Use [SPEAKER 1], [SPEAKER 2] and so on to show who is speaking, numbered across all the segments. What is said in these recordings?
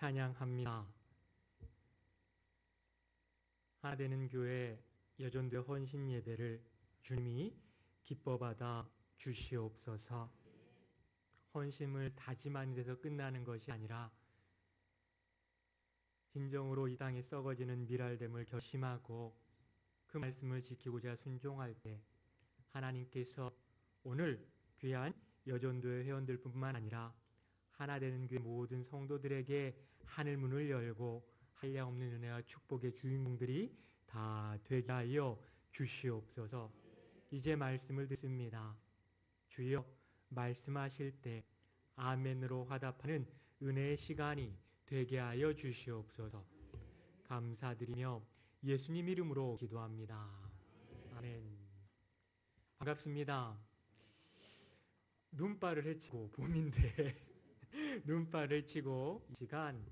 [SPEAKER 1] 찬양합니다. 하나되는 교회 여전도의 헌신 예배를 주님이 기뻐받아 주시옵소서. 헌심을 다짐하는 데서 끝나는 것이 아니라 진정으로 이 땅에 썩어지는 밀알됨을 결심하고 그 말씀을 지키고자 순종할 때 하나님께서 오늘 귀한 여전도의 회원들 뿐만 아니라 하나되는 교회 모든 성도들에게 하늘문을 열고 한량없는 은혜와 축복의 주인공들이 다 되게 하여 주시옵소서. 이제 말씀을 듣습니다. 주여, 말씀하실 때 아멘으로 화답하는 은혜의 시간이 되게 하여 주시옵소서. 감사드리며 예수님 이름으로 기도합니다. 아멘. 반갑습니다. 눈발을 헤치고 봄인데 눈발을 치고 이 시간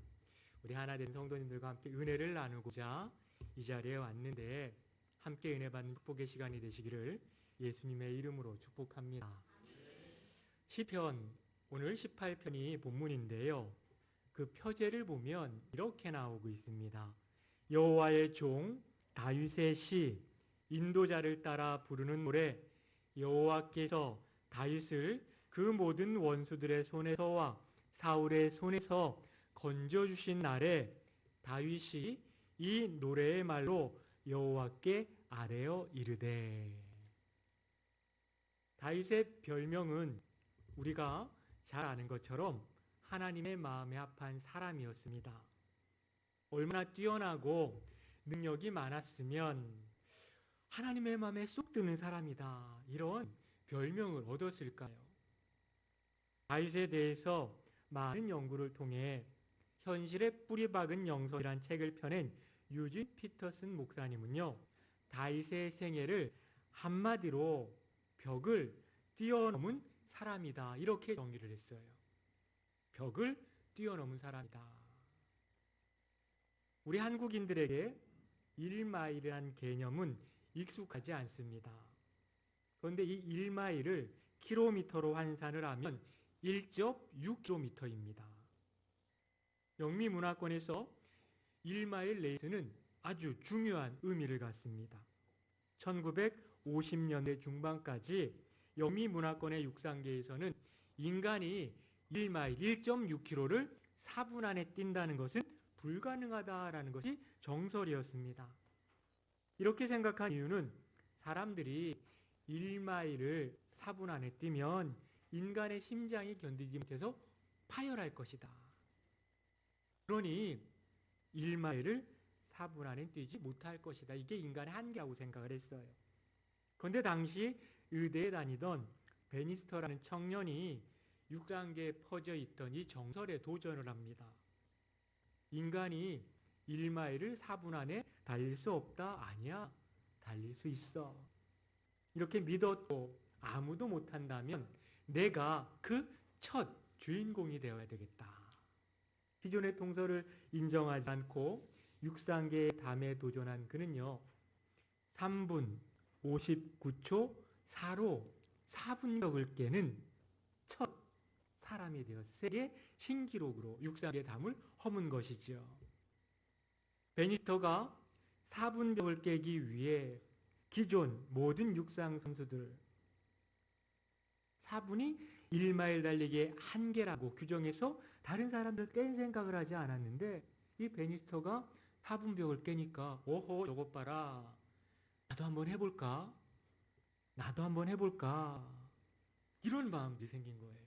[SPEAKER 1] 우리 하나된 성도님들과 함께 은혜를 나누고자 이 자리에 왔는데 함께 은혜 받는 축복의 시간이 되시기를 예수님의 이름으로 축복합니다. 시편 오늘 18편이 본문인데요. 그 표제를 보면 이렇게 나오고 있습니다. 여호와의 종 다윗의 시, 인도자를 따라 부르는 노래. 여호와께서 다윗을 그 모든 원수들의 손에서와 사울의 손에서 건져주신 날에 다윗이 이 노래의 말로 여호와께 아뢰어 이르되. 다윗의 별명은 우리가 잘 아는 것처럼 하나님의 마음에 합한 사람이었습니다. 얼마나 뛰어나고 능력이 많았으면 하나님의 마음에 쏙 드는 사람이다, 이런 별명을 얻었을까요? 다윗에 대해서 많은 연구를 통해 현실에 뿌리 박은 영성이란 책을 펴낸 유진 피터슨 목사님은요, 다윗의 생애를 한마디로 벽을 뛰어넘은 사람이다, 이렇게 정의를 했어요. 벽을 뛰어넘은 사람이다. 우리 한국인들에게 1마일이라는 개념은 익숙하지 않습니다. 그런데 이 1마일을 킬로미터로 환산을 하면 1.6km입니다. 영미 문화권에서 1마일 레이스는 아주 중요한 의미를 갖습니다. 1950년대 중반까지 영미 문화권의 육상계에서는 인간이 1마일 1.6km를 4분 안에 뛴다는 것은 불가능하다라는 것이 정설이었습니다. 이렇게 생각한 이유는 사람들이 1마일을 4분 안에 뛰면 인간의 심장이 견디지 못해서 파열할 것이다. 그러니 1마일을 4분 안에 뛰지 못할 것이다. 이게 인간의 한계라고 생각을 했어요. 그런데 당시 의대에 다니던 베니스터라는 청년이 육상계에 퍼져 있던 이 정설에 도전을 합니다. 인간이 1마일을 4분 안에 달릴 수 없다? 아니야, 달릴 수 있어. 이렇게 믿었고 아무도 못한다면 내가 그 첫 주인공이 되어야 되겠다. 기존의 통설을 인정하지 않고 육상계의 담에 도전한 그는요, 3분 59초 4로 4분벽을 깨는 첫 사람이 되어서 세계 신기록으로 육상계의 담을 허문 것이죠. 베니스터가 4분벽을 깨기 위해 기존 모든 육상 선수들 4분이 1마일 달리기의 한계라고 규정해서 다른 사람들 깬 생각을 하지 않았는데 이 베니스터가 4분벽을 깨니까 오호, 저것 봐라, 나도 한번 해볼까? 나도 한번 해볼까? 이런 마음이 생긴 거예요.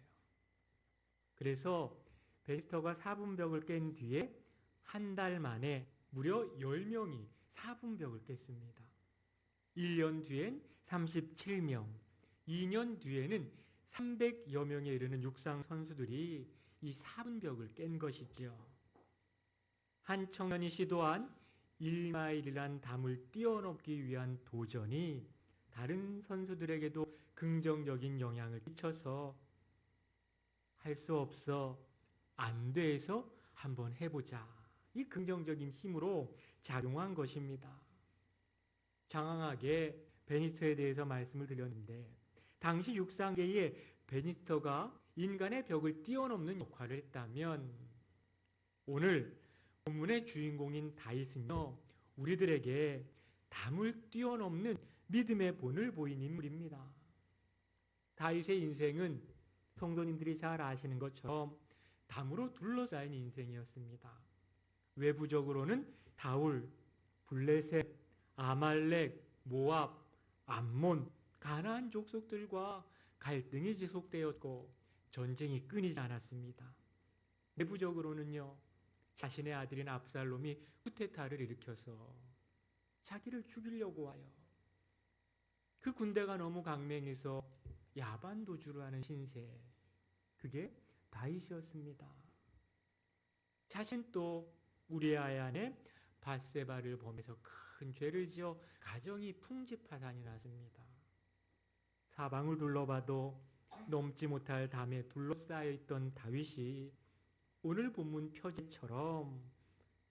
[SPEAKER 1] 그래서 베니스터가 4분벽을 깬 뒤에 한 달 만에 무려 10명이 4분벽을 깼습니다. 1년 뒤엔 37명, 2년 뒤에는 300여 명에 이르는 육상 선수들이 이 4분벽을 깬 것이죠. 한 청년이 시도한 1마일이란 담을 뛰어넘기 위한 도전이 다른 선수들에게도 긍정적인 영향을 끼쳐서 할 수 없어, 안 돼서 한번 해보자, 이 긍정적인 힘으로 작용한 것입니다. 장황하게 베니스터에 대해서 말씀을 드렸는데 당시 육상계에 베니스터가 인간의 벽을 뛰어넘는 역할을 했다면 오늘 본문의 주인공인 다윗은요, 우리들에게 담을 뛰어넘는 믿음의 본을 보인 인물입니다. 다윗의 인생은 성도님들이 잘 아시는 것처럼 담으로 둘러싸인 인생이었습니다. 외부적으로는 다울, 블레셋, 아말렉, 모압, 암몬, 가나안 족속들과 갈등이 지속되었고 전쟁이 끊이지 않았습니다. 내부적으로는요, 자신의 아들인 압살롬이 쿠데타를 일으켜서 자기를 죽이려고 와요. 그 군대가 너무 강맹해서 야반 도주를 하는 신세, 그게 다윗이었습니다. 자신 또 우리아의 아내 밧세바를 범해서 큰 죄를 지어 가정이 풍지파산이 났습니다. 사방을 둘러봐도 넘지 못할 담에 둘러싸여 있던 다윗이 오늘 본문 표지처럼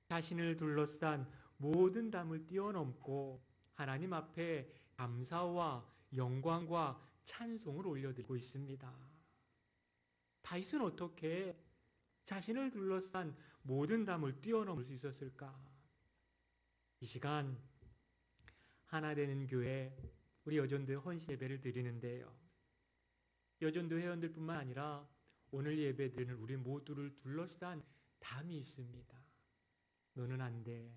[SPEAKER 1] 자신을 둘러싼 모든 담을 뛰어넘고 하나님 앞에 감사와 영광과 찬송을 올려드리고 있습니다. 다윗은 어떻게 자신을 둘러싼 모든 담을 뛰어넘을 수 있었을까? 이 시간 하나 되는 교회 우리 여전도에 헌신 예배를 드리는데요. 여전도 회원들뿐만 아니라 오늘 예배 드리는 우리 모두를 둘러싼 담이 있습니다. 너는 안 돼.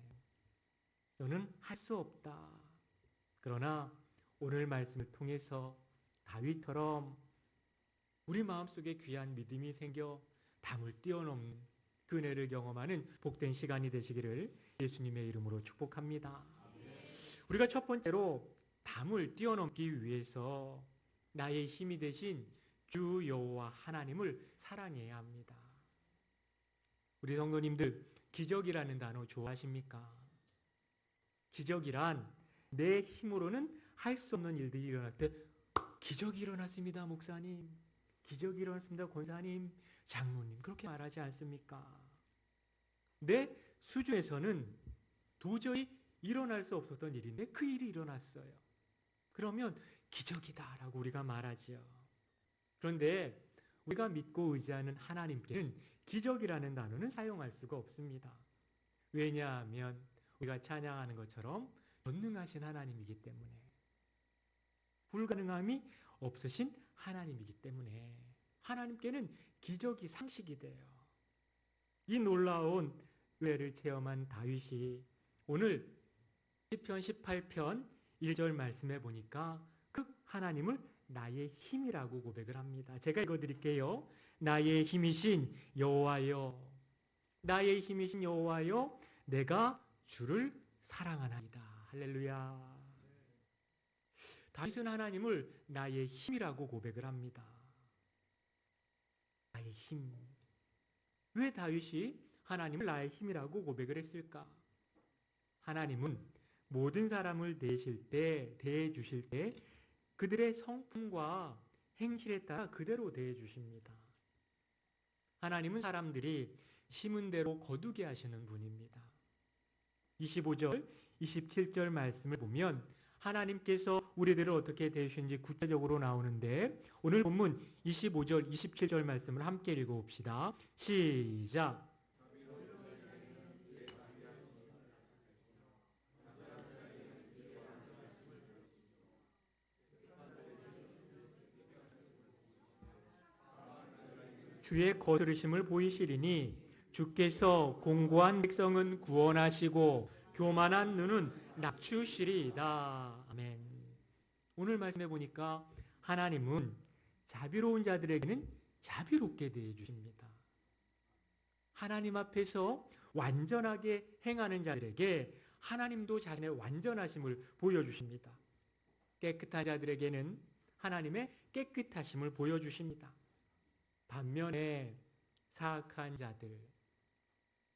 [SPEAKER 1] 너는 할 수 없다. 그러나 오늘 말씀을 통해서 다윗처럼 우리 마음속에 귀한 믿음이 생겨 담을 뛰어넘는 그 은혜를 경험하는 복된 시간이 되시기를 예수님의 이름으로 축복합니다. 우리가 첫 번째로 담을 뛰어넘기 위해서 나의 힘이 되신 주 여호와 하나님을 사랑해야 합니다. 우리 성도님들, 기적이라는 단어 좋아하십니까? 기적이란 내 힘으로는 할 수 없는 일들이 일어날 때 기적이 일어났습니다, 목사님. 기적이 일어났습니다, 권사님, 장로님. 그렇게 말하지 않습니까? 내 수준에서는 도저히 일어날 수 없었던 일인데 그 일이 일어났어요. 그러면 기적이다라고 우리가 말하죠. 그런데 우리가 믿고 의지하는 하나님께는 기적이라는 단어는 사용할 수가 없습니다. 왜냐하면 우리가 찬양하는 것처럼 전능하신 하나님이기 때문에, 불가능함이 없으신 하나님이기 때문에 하나님께는 기적이 상식이 돼요. 이 놀라운 은혜를 체험한 다윗이 오늘 시편 18편 1절 말씀에 보니까 그 하나님을 나의 힘이라고 고백을 합니다. 제가 읽어드릴게요. 나의 힘이신 여호와여, 나의 힘이신 여호와여, 내가 주를 사랑하나이다. 할렐루야. 다윗은 하나님을 나의 힘이라고 고백을 합니다. 나의 힘. 왜 다윗이 하나님을 나의 힘이라고 고백을 했을까? 하나님은 모든 사람을 대해 주실 때 그들의 성품과 행실에 따라 그대로 대해 주십니다. 하나님은 사람들이 심은 대로 거두게 하시는 분입니다. 25절, 27절 말씀을 보면 하나님께서 우리들을 어떻게 대하시는지 구체적으로 나오는데, 오늘 본문 25절, 27절 말씀을 함께 읽어봅시다. 시작. 주의 거스르심을 보이시리니 주께서 공고한 백성은 구원하시고 교만한 눈은 낮추시리이다. 아멘. 오늘 말씀해 보니까 하나님은 자비로운 자들에게는 자비롭게 대해 주십니다. 하나님 앞에서 완전하게 행하는 자들에게 하나님도 자신의 완전하심을 보여주십니다. 깨끗한 자들에게는 하나님의 깨끗하심을 보여주십니다. 반면에 사악한 자들,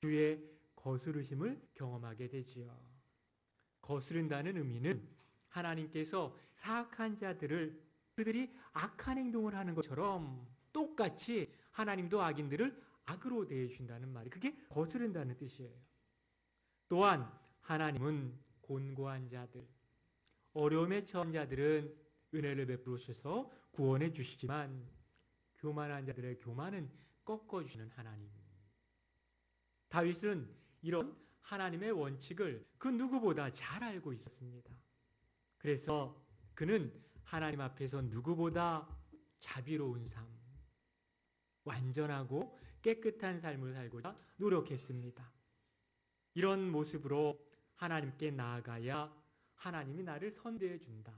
[SPEAKER 1] 주의 거스르심을 경험하게 되지요. 거스른다는 의미는 하나님께서 사악한 자들을, 그들이 악한 행동을 하는 것처럼 똑같이 하나님도 악인들을 악으로 대해 주신다는 말이, 그게 거스른다는 뜻이에요. 또한 하나님은 곤고한 자들, 어려움에 처한 자들은 은혜를 베풀어 주셔서 구원해 주시지만 교만한 자들의 교만은 꺾어주시는 하나님. 다윗은 이런 하나님의 원칙을 그 누구보다 잘 알고 있었습니다. 그래서 그는 하나님 앞에서 누구보다 자비로운 삶, 완전하고 깨끗한 삶을 살고자 노력했습니다. 이런 모습으로 하나님께 나아가야 하나님이 나를 선대해 준다,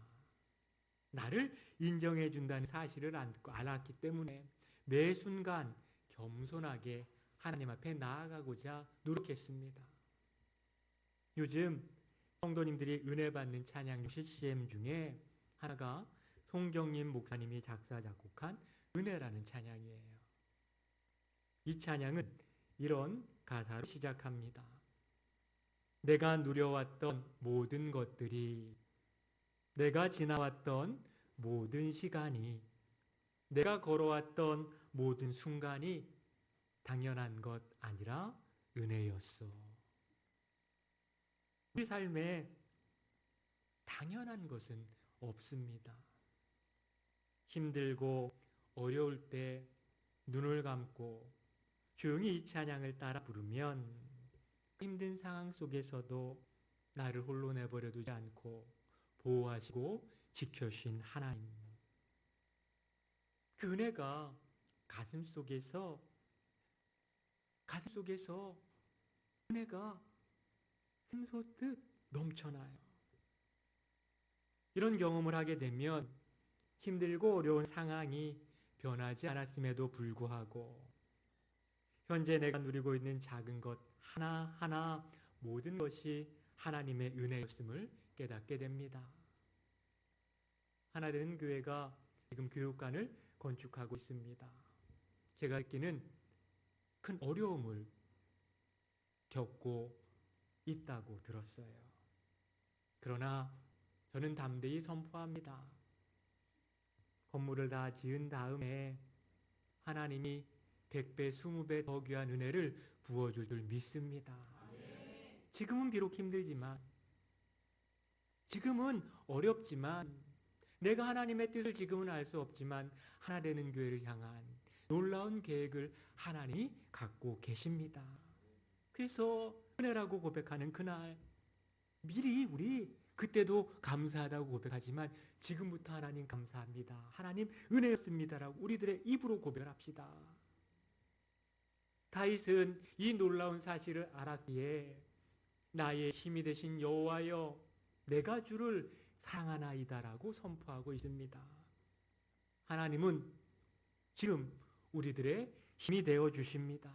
[SPEAKER 1] 나를 인정해 준다는 사실을 알았기 때문에 매 순간 겸손하게 하나님 앞에 나아가고자 노력했습니다. 요즘 성도님들이 은혜 받는 찬양 CCM 중에 하나가 송경림 목사님이 작사 작곡한 은혜라는 찬양이에요. 이 찬양은 이런 가사로 시작합니다. 내가 누려왔던 모든 것들이, 내가 지나왔던 모든 시간이, 내가 걸어왔던 모든 순간이 당연한 것 아니라 은혜였어. 우리 삶에 당연한 것은 없습니다. 힘들고 어려울 때 눈을 감고 조용히 이 찬양을 따라 부르면 힘든 상황 속에서도 나를 홀로 내버려 두지 않고 보호하시고 지켜주신 하나님, 그 은혜가 가슴 속에서 은혜가 샘솟듯 넘쳐나요. 이런 경험을 하게 되면 힘들고 어려운 상황이 변하지 않았음에도 불구하고 현재 내가 누리고 있는 작은 것 하나하나 모든 것이 하나님의 은혜였음을 깨닫게 됩니다. 하나되는 교회가 지금 교육관을 건축하고 있습니다. 제가 듣기는 큰 어려움을 겪고 있다고 들었어요. 그러나 저는 담대히 선포합니다. 건물을 다 지은 다음에 하나님이 100배, 20배 더 귀한 은혜를 부어줄 줄 믿습니다. 지금은 비록 힘들지만, 지금은 어렵지만, 내가 하나님의 뜻을 지금은 알 수 없지만 하나 되는 교회를 향한 놀라운 계획을 하나님이 갖고 계십니다. 그래서 은혜라고 고백하는 그날 미리 우리 그때도 감사하다고 고백하지만 지금부터 하나님 감사합니다, 하나님 은혜였습니다라고 우리들의 입으로 고백을 합시다. 다윗은 이 놀라운 사실을 알았기에 나의 힘이 되신 여호와여, 내가 주를 사랑하나이다라고 선포하고 있습니다. 하나님은 지금 우리들의 힘이 되어 주십니다.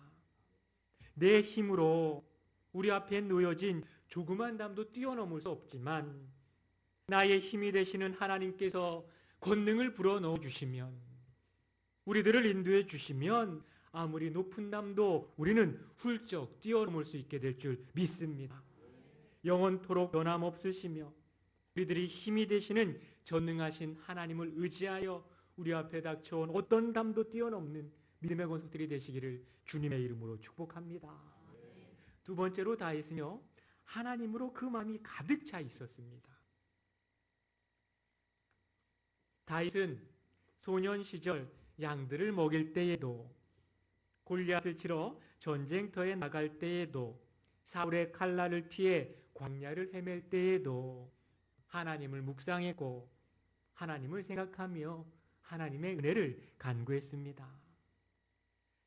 [SPEAKER 1] 내 힘으로 우리 앞에 놓여진 조그만 담도 뛰어넘을 수 없지만 나의 힘이 되시는 하나님께서 권능을 불어넣어 주시면, 우리들을 인도해 주시면 아무리 높은 담도 우리는 훌쩍 뛰어넘을 수 있게 될 줄 믿습니다. 영원토록 변함없으시며 우리들이 힘이 되시는 전능하신 하나님을 의지하여 우리 앞에 닥쳐온 어떤 담도 뛰어넘는 믿음의 권속들이 되시기를 주님의 이름으로 축복합니다. 두 번째로 다윗은요, 하나님으로 그 마음이 가득 차 있었습니다. 다윗은 소년 시절 양들을 먹일 때에도, 골리앗을 치러 전쟁터에 나갈 때에도, 사울의 칼날을 피해 광야를 헤맬 때에도 하나님을 묵상했고 하나님을 생각하며 하나님의 은혜를 간구했습니다.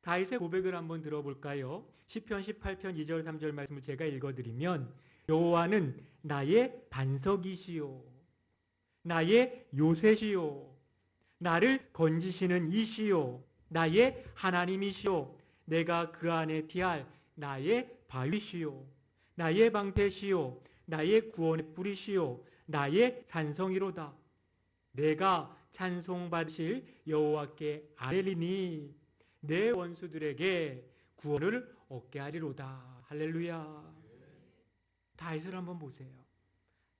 [SPEAKER 1] 다윗의 고백을 한번 들어볼까요? 시편 18편 2절 3절 말씀을 제가 읽어드리면, 여호와는 나의 반석이시요 나의 요새시요 나를 건지시는 이시요 나의 하나님이시요 내가 그 안에 피할 나의 바위시요 나의 방패시요 나의 구원의 뿌리시요 나의 산성이로다. 내가 찬송받으실 여호와께 아뢰리니 내 원수들에게 구원을 얻게 하리로다. 할렐루야. 다윗을 한번 보세요.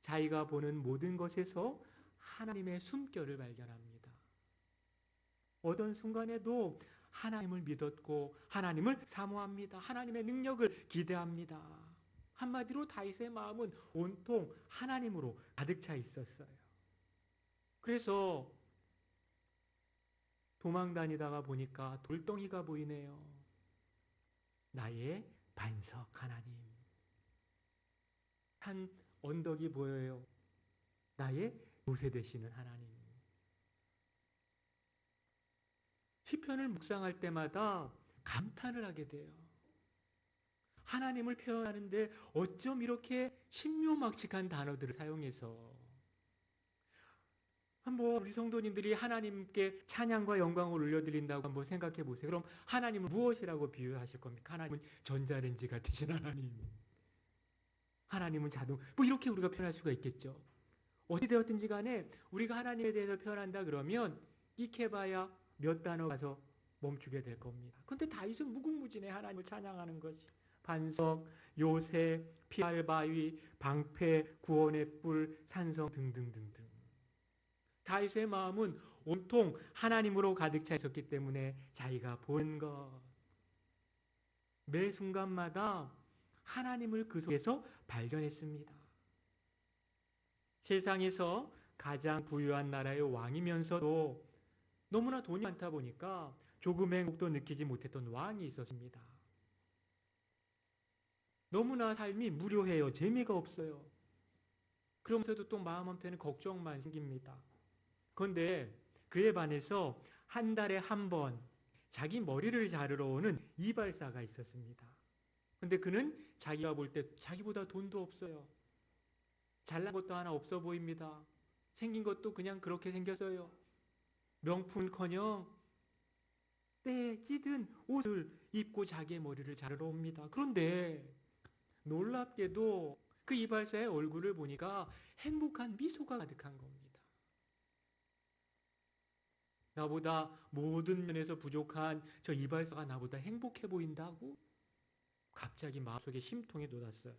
[SPEAKER 1] 자기가 보는 모든 것에서 하나님의 숨결을 발견합니다. 어떤 순간에도 하나님을 믿었고 하나님을 사모합니다. 하나님의 능력을 기대합니다. 한마디로 다윗의 마음은 온통 하나님으로 가득 차 있었어요. 그래서 도망 다니다가 보니까 돌덩이가 보이네요. 나의 반석 하나님. 한 언덕이 보여요. 나의 요새 되시는 하나님. 시편을 묵상할 때마다 감탄을 하게 돼요. 하나님을 표현하는데 어쩜 이렇게 신묘막측한 단어들을 사용해서 한번 우리 성도님들이 하나님께 찬양과 영광을 올려드린다고 한번 생각해 보세요. 그럼 하나님을 무엇이라고 비유하실 겁니까? 하나님은 전자레인지 같으신 하나님. 하나님은 자동. 뭐 이렇게 우리가 표현할 수가 있겠죠. 어디 되었든지 간에 우리가 하나님에 대해서 표현한다 그러면 익혀봐야 몇 단어 가서 멈추게 될 겁니다. 그런데 다윗은 무궁무진해 하나님을 찬양하는 것이. 반석, 요새, 피할 바위, 방패, 구원의 뿔, 산성 등등등등. 다윗의 마음은 온통 하나님으로 가득 차 있었기 때문에 자기가 본 것, 매 순간마다 하나님을 그 속에서 발견했습니다. 세상에서 가장 부유한 나라의 왕이면서도 너무나 돈이 많다 보니까 조금의 행복도 느끼지 못했던 왕이 있었습니다. 너무나 삶이 무료해요. 재미가 없어요. 그러면서도 또 마음 한편에 걱정만 생깁니다. 그런데 그에 반해서 한 달에 한 번 자기 머리를 자르러 오는 이발사가 있었습니다. 그런데 그는 자기가 볼 때 자기보다 돈도 없어요. 잘난 것도 하나 없어 보입니다. 생긴 것도 그냥 그렇게 생겼어요. 명품은커녕 때에 찌든 옷을 입고 자기의 머리를 자르러 옵니다. 그런데 놀랍게도 그 이발사의 얼굴을 보니까 행복한 미소가 가득한 겁니다. 나보다 모든 면에서 부족한 저 이발사가 나보다 행복해 보인다고 갑자기 마음속에 심통이 돋았어요.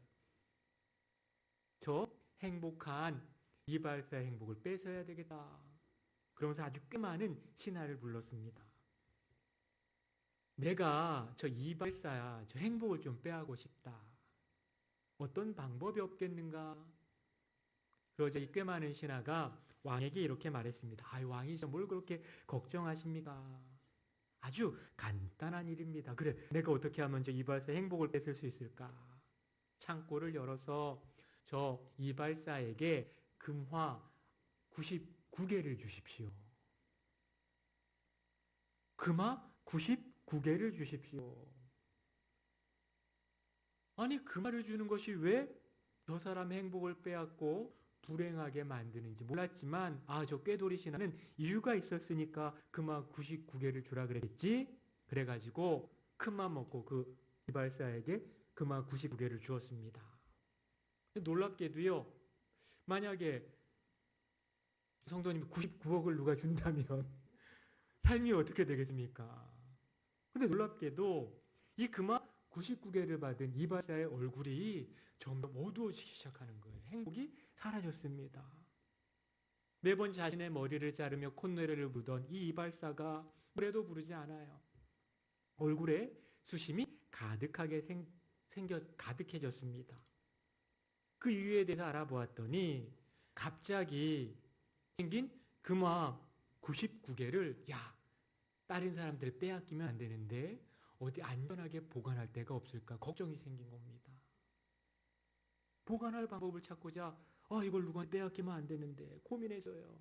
[SPEAKER 1] 저 행복한 이발사의 행복을 뺏어야 되겠다. 그러면서 아주 꽤 많은 신하를 불렀습니다. 내가 저 이발사야, 저 행복을 좀 빼하고 싶다. 어떤 방법이 없겠는가? 그러자 이 꽤 많은 신하가 왕에게 이렇게 말했습니다. 왕이죠. 뭘 그렇게 걱정하십니까? 아주 간단한 일입니다. 그래, 내가 어떻게 하면 저 이발사의 행복을 뺏을 수 있을까? 창고를 열어서 저 이발사에게 금화 99개를 주십시오. 금화 99개를 주십시오. 아니, 금화를 주는 것이 왜 저 사람의 행복을 빼앗고 불행하게 만드는지 몰랐지만 저 꾀돌이 신하는 이유가 있었으니까 금화 99개를 주라 그랬지. 그래가지고 큰맘 먹고 그 이발사에게 금화 99개를 주었습니다. 놀랍게도요, 만약에 성도님이 99억을 누가 준다면 삶이 어떻게 되겠습니까? 근데 놀랍게도 이 금화 99개를 받은 이발사의 얼굴이 점점 어두워지기 시작하는 거예요. 행복이 사라졌습니다. 매번 자신의 머리를 자르며 콧노래를 부르던 이 이발사가 노래도 부르지 않아요. 얼굴에 수심이 가득하게 가득해졌습니다. 그 이유에 대해서 알아보았더니 갑자기 생긴 금화 99개를 다른 사람들 빼앗기면 안 되는데 어디 안전하게 보관할 데가 없을까 걱정이 생긴 겁니다. 보관할 방법을 찾고자 이걸 누구한테 빼앗기면 안 되는데 고민했어요.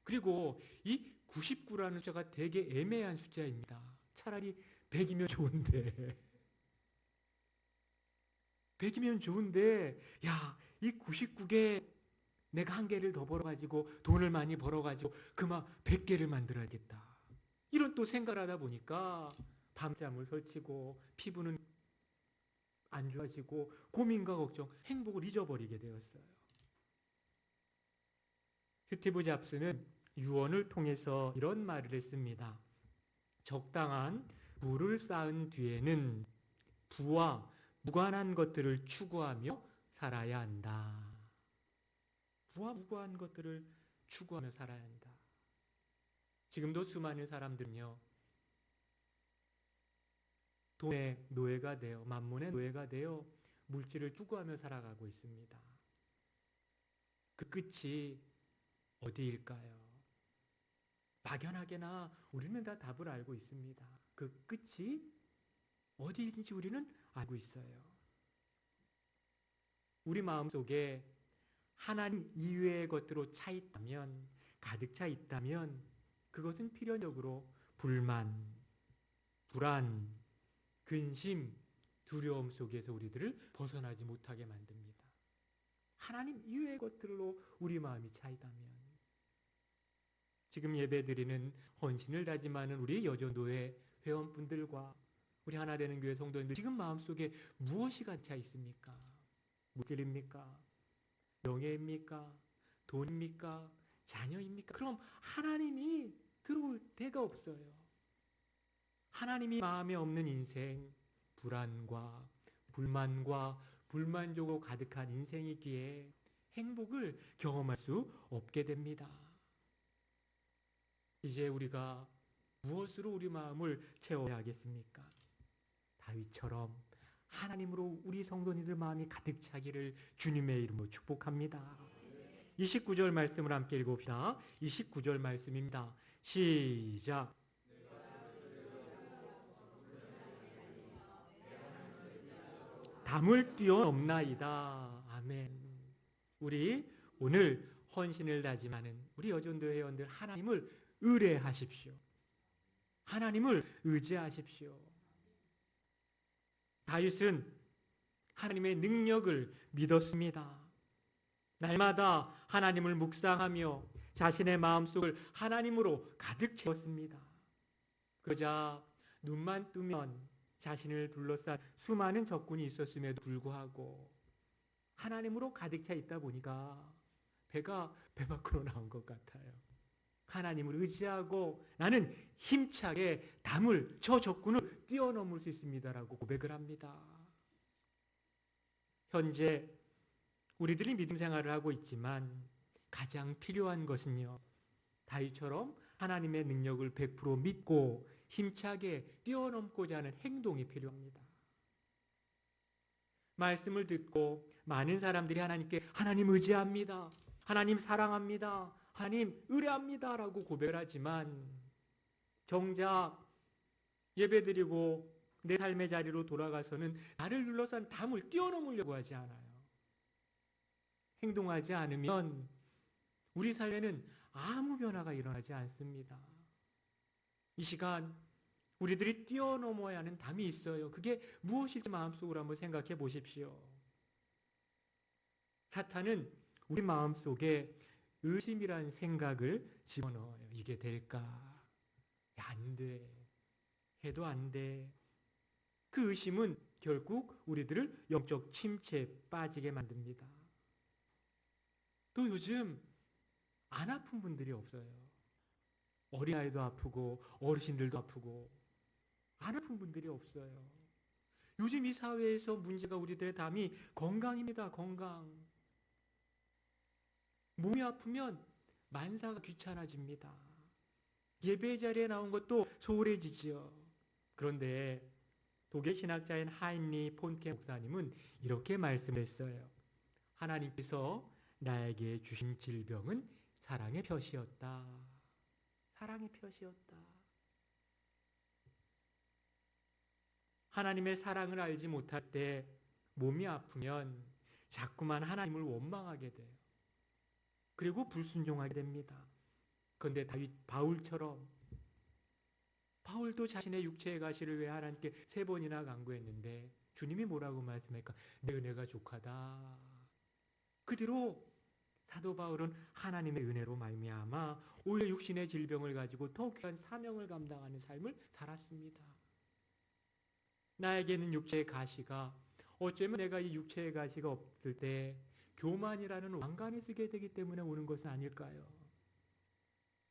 [SPEAKER 1] 그리고 이 99라는 숫자가 되게 애매한 숫자입니다. 차라리 100이면 좋은데 100이면 좋은데 이 99개 내가 한 개를 더 벌어가지고 돈을 많이 벌어가지고 그만 100개를 만들어야겠다. 이런 또 생각을 하다 보니까 밤잠을 설치고 피부는 안 좋아지고 고민과 걱정, 행복을 잊어버리게 되었어요. 스티브 잡스는 유언을 통해서 이런 말을 했습니다. 적당한 부를 쌓은 뒤에는 부와 무관한 것들을 추구하며 살아야 한다. 부와 무관한 것들을 추구하며 살아야 한다. 지금도 수많은 사람들은요, 돈의 노예가 되어, 만문의 노예가 되어 물질을 추구하며 살아가고 있습니다. 그 끝이 어디일까요? 막연하게나 우리는 다 답을 알고 있습니다. 그 끝이 어디인지 우리는 알고 있어요. 우리 마음속에 하나님 이외의 것들로 차 있다면, 가득 차 있다면 그것은 필연적으로 불만, 불안, 근심, 두려움 속에서 우리들을 벗어나지 못하게 만듭니다. 하나님 이외의 것들로 우리 마음이 차 있다면, 지금 예배드리는 헌신을 다짐하는 우리 여전도회 회원분들과 우리 하나되는 교회 성도님들, 지금 마음속에 무엇이 갇혀 있습니까? 물질입니까? 명예입니까? 돈입니까? 자녀입니까? 그럼 하나님이 들어올 데가 없어요. 하나님이 마음에 없는 인생, 불안과 불만과 불만족으로 가득한 인생이기에 행복을 경험할 수 없게 됩니다. 이제 우리가 무엇으로 우리 마음을 채워야 하겠습니까? 다윗처럼 하나님으로 우리 성도님들 마음이 가득 차기를 주님의 이름으로 축복합니다. 29절 말씀을 함께 읽읍시다. 29절 말씀입니다. 시작. 담을 뛰어넘나이다. 아멘. 우리 오늘 헌신을 다짐하는 우리 여전도 회원들, 하나님을 의뢰하십시오. 하나님을 의지하십시오. 다윗은 하나님의 능력을 믿었습니다. 날마다 하나님을 묵상하며 자신의 마음속을 하나님으로 가득 채웠습니다. 그러자 눈만 뜨면 자신을 둘러싼 수많은 적군이 있었음에도 불구하고 하나님으로 가득 차 있다 보니까 배가 배 밖으로 나온 것 같아요. 하나님을 의지하고 나는 힘차게 담을, 저 적군을 뛰어넘을 수 있습니다라고 고백을 합니다. 현재 우리들이 믿음 생활을 하고 있지만 가장 필요한 것은요, 다윗처럼 하나님의 능력을 100% 믿고 힘차게 뛰어넘고자 하는 행동이 필요합니다. 말씀을 듣고 많은 사람들이 하나님께 하나님 의지합니다, 하나님 사랑합니다, 하나님 의뢰합니다 라고 고백을 하지만 정작 예배드리고 내 삶의 자리로 돌아가서는 나를 둘러싼 담을 뛰어넘으려고 하지 않아요. 행동하지 않으면 우리 삶에는 아무 변화가 일어나지 않습니다. 이 시간 우리들이 뛰어넘어야 하는 담이 있어요. 그게 무엇일지 마음속으로 한번 생각해 보십시오. 사탄은 우리 마음속에 의심이라는 생각을 집어넣어요. 이게 될까? 야, 안 돼. 해도 안 돼. 그 의심은 결국 우리들을 영적 침체에 빠지게 만듭니다. 또 요즘 안 아픈 분들이 없어요. 어린아이도 아프고 어르신들도 아프고 안 아픈 분들이 없어요. 요즘 이 사회에서 문제가 우리들의 담이 건강입니다. 건강. 몸이 아프면 만사가 귀찮아집니다. 예배 자리에 나온 것도 소홀해지지요. 그런데 독일 신학자인 하인리 폰케 목사님은 이렇게 말씀했어요. 하나님께서 나에게 주신 질병은 사랑의 표시였다. 사랑의 표시였다. 하나님의 사랑을 알지 못할 때 몸이 아프면 자꾸만 하나님을 원망하게 돼요. 그리고 불순종하게 됩니다. 그런데 바울처럼, 바울도 자신의 육체의 가시를 위해 하나님께 3번이나 간구했는데 주님이 뭐라고 말씀할까? 내 은혜가 족하다. 그대로 사도 바울은 하나님의 은혜로 말미암아 오히려 육신의 질병을 가지고 더 귀한 사명을 감당하는 삶을 살았습니다. 나에게는 육체의 가시가, 어쩌면 내가 이 육체의 가시가 없을 때 교만이라는 왕관을 쓰게 되기 때문에 오는 것은 아닐까요?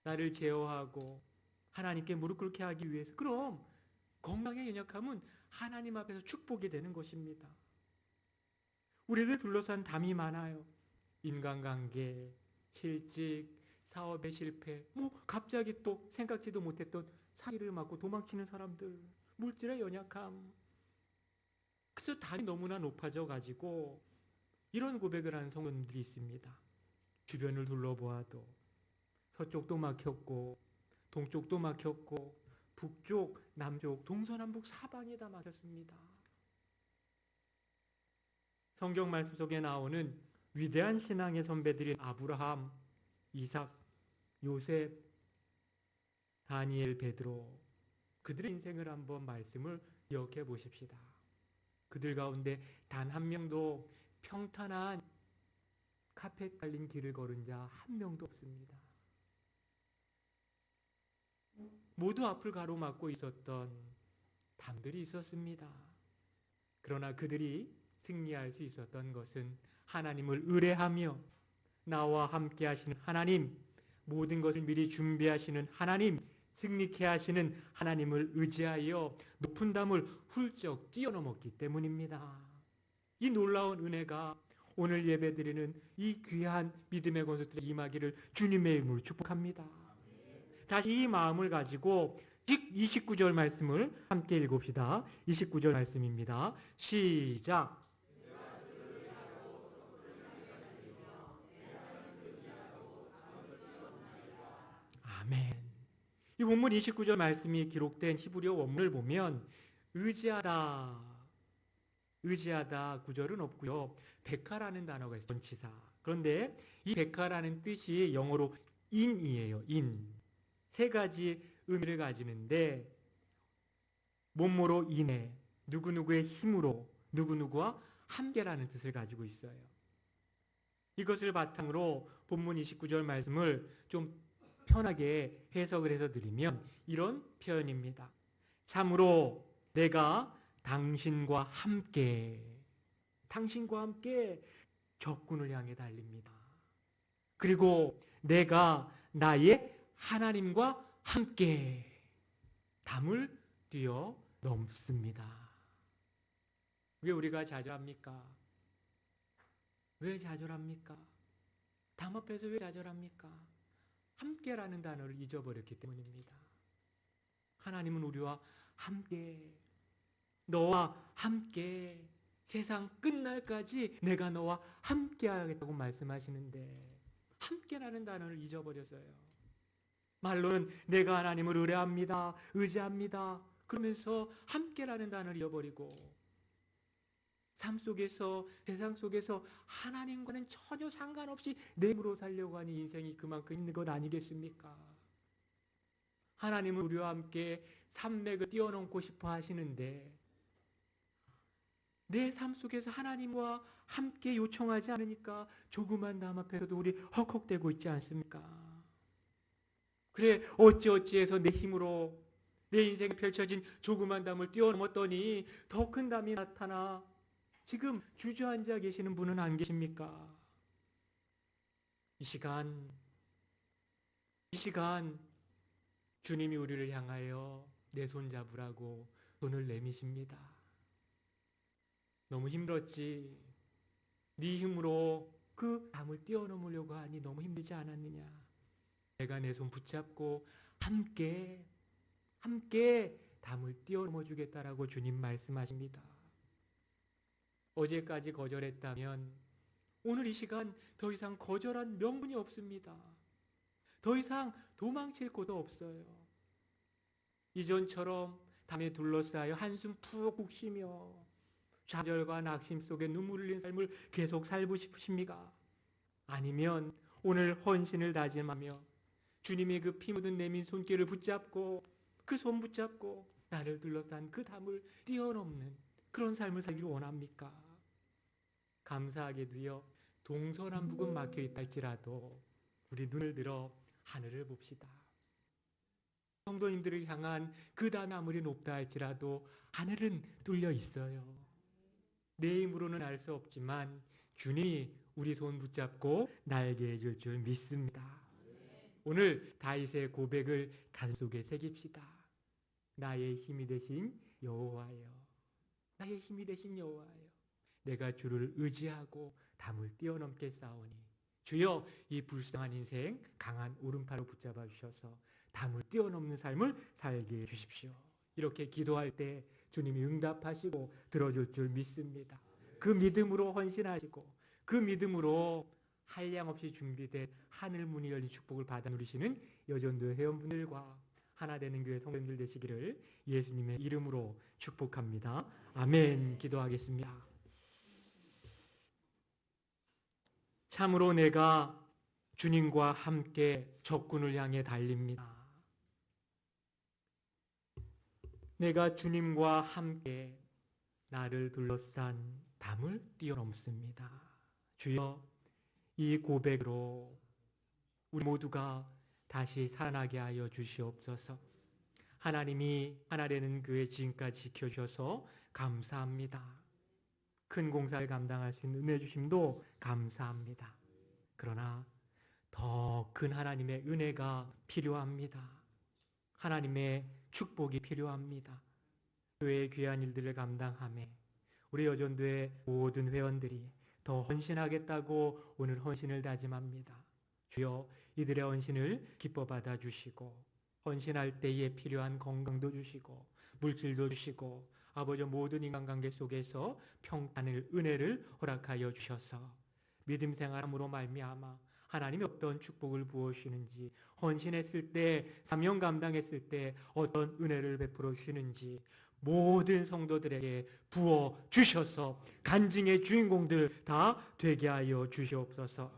[SPEAKER 1] 나를 제어하고 하나님께 무릎 꿇게 하기 위해서. 그럼 건강의 연약함은 하나님 앞에서 축복이 되는 것입니다. 우리를 둘러싼 담이 많아요. 인간관계, 실직, 사업의 실패, 갑자기 또 생각지도 못했던 사기를 맞고 도망치는 사람들, 물질의 연약함. 그래서 담이 너무나 높아져 가지고 이런 고백을 하는 성도님들이 있습니다. 주변을 둘러보아도 서쪽도 막혔고 동쪽도 막혔고 북쪽, 남쪽, 동서남북 사방이 다 막혔습니다. 성경 말씀 속에 나오는 위대한 신앙의 선배들인 아브라함, 이삭, 요셉, 다니엘, 베드로, 그들의 인생을 한번 말씀을 기억해 보십시다. 그들 가운데 단 한 명도 평탄한 카펫 깔린 길을 걸은 자 한 명도 없습니다. 모두 앞을 가로막고 있었던 담들이 있었습니다. 그러나 그들이 승리할 수 있었던 것은 하나님을 의뢰하며 나와 함께 하시는 하나님, 모든 것을 미리 준비하시는 하나님, 승리케 하시는 하나님을 의지하여 높은 담을 훌쩍 뛰어넘었기 때문입니다. 이 놀라운 은혜가 오늘 예배드리는 이 귀한 믿음의 권속들이 임하기를 주님의 이름으로 축복합니다. 다시 이 마음을 가지고 29절 말씀을 함께 읽읍시다. 29절 말씀입니다. 시작. 아멘. 이 본문 29절 말씀이 기록된 히브리어 원문을 보면 의지하다 구절은 없고요. 백하라는 단어가 있어요. 전치사. 그런데 이 백하라는 뜻이 영어로 in이에요. in. 세 가지 의미를 가지는데 몸으로 인해, 누구누구의 힘으로, 누구누구와 함께라는 뜻을 가지고 있어요. 이것을 바탕으로 본문 29절 말씀을 좀 편하게 해석을 해서 드리면 이런 표현입니다. 참으로 내가 당신과 함께 적군을 향해 달립니다. 그리고 내가 나의 하나님과 함께 담을 뛰어넘습니다. 왜 우리가 좌절합니까? 왜 좌절합니까? 담 앞에서 왜 좌절합니까? 함께라는 단어를 잊어버렸기 때문입니다. 하나님은 우리와 함께, 너와 함께, 세상 끝날까지 내가 너와 함께 하겠다고 말씀하시는데 함께라는 단어를 잊어버렸어요. 말로는 내가 하나님을 의뢰합니다, 의지합니다, 그러면서 함께라는 단어를 잃어버리고 삶 속에서, 세상 속에서 하나님과는 전혀 상관없이 내 힘으로 살려고 하는 인생이 그만큼 힘든 것 아니겠습니까? 하나님은 우리와 함께 산맥을 뛰어넘고 싶어 하시는데 내 삶 속에서 하나님과 함께 요청하지 않으니까 조그만 담 앞에서도 우리 헉헉대고 있지 않습니까? 그래 어찌어찌해서 내 힘으로 내 인생에 펼쳐진 조그만 담을 뛰어넘었더니 더 큰 담이 나타나 지금 주저앉아 계시는 분은 안 계십니까? 이 시간 주님이 우리를 향하여 내 손 잡으라고 손을 내미십니다. 너무 힘들었지. 네 힘으로 그 담을 뛰어넘으려고 하니 너무 힘들지 않았느냐. 내가 내 손 붙잡고 함께 담을 뛰어넘어 주겠다라고 주님 말씀하십니다. 어제까지 거절했다면 오늘 이 시간 더 이상 거절한 명분이 없습니다. 더 이상 도망칠 곳도 없어요. 이전처럼 담에 둘러싸여 한숨 푹 쉬며 좌절과 낙심 속에 눈물 흘린 삶을 계속 살고 싶으십니까? 아니면 오늘 헌신을 다짐하며 주님의 그 피 묻은 내민 손길을 붙잡고 그 손 붙잡고 나를 둘러싼 그 담을 뛰어넘는 그런 삶을 살기를 원합니까? 감사하게도요, 동서남북은 막혀있다 할지라도 우리 눈을 들어 하늘을 봅시다. 성도님들을 향한 그 담이 아무리 높다 할지라도 하늘은 뚫려 있어요. 내 힘으로는 알 수 없지만 주님이 우리 손 붙잡고 날게 해줄 줄 믿습니다. 오늘 다윗의 고백을 가슴속에 새깁시다. 나의 힘이 되신 여호와여, 나의 힘이 되신 여호와여, 내가 주를 의지하고 담을 뛰어넘겠사오니 주여 이 불쌍한 인생 강한 오른팔로 붙잡아 주셔서 담을 뛰어넘는 삶을 살게 해주십시오. 이렇게 기도할 때 주님이 응답하시고 들어줄 줄 믿습니다. 그 믿음으로 헌신하시고 그 믿음으로 한량없이 준비된 하늘문이 열린 축복을 받아 누리시는 여전도 회원분들과 하나되는 교회 성도님들 되시기를 예수님의 이름으로 축복합니다. 아멘. 기도하겠습니다. 참으로 내가 주님과 함께 적군을 향해 달립니다. 내가 주님과 함께 나를 둘러싼 담을 뛰어넘습니다. 주여, 이 고백으로 우리 모두가 다시 살아나게 하여 주시옵소서. 하나님이 하나되는 교회 지금까지 지켜주셔서 감사합니다. 큰 공사를 감당할 수 있는 은혜 주심도 감사합니다. 그러나 더 큰 하나님의 은혜가 필요합니다. 하나님의 축복이 필요합니다. 교회의 귀한 일들을 감당하며 우리 여전도의 모든 회원들이 더 헌신하겠다고 오늘 헌신을 다짐합니다. 주여, 이들의 헌신을 기뻐 받아주시고 헌신할 때에 필요한 건강도 주시고 물질도 주시고 아버지 모든 인간관계 속에서 평안을 은혜를 허락하여 주셔서 믿음 생활함으로 말미암아 하나님이 어떤 축복을 부어주시는지, 헌신했을 때, 사명 감당했을 때 어떤 은혜를 베풀어 주시는지 모든 성도들에게 부어 주셔서 간증의 주인공들 다 되게 하여 주시옵소서.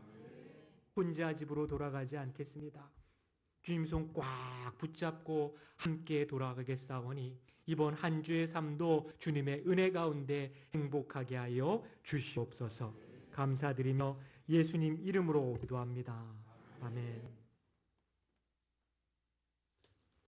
[SPEAKER 1] 혼자 집으로 돌아가지 않겠습니다. 주님 손 꽉 붙잡고 함께 돌아가겠사오니 이번 한 주의 삶도 주님의 은혜 가운데 행복하게 하여 주시옵소서. 감사드리며 예수님 이름으로 기도합니다. 아멘.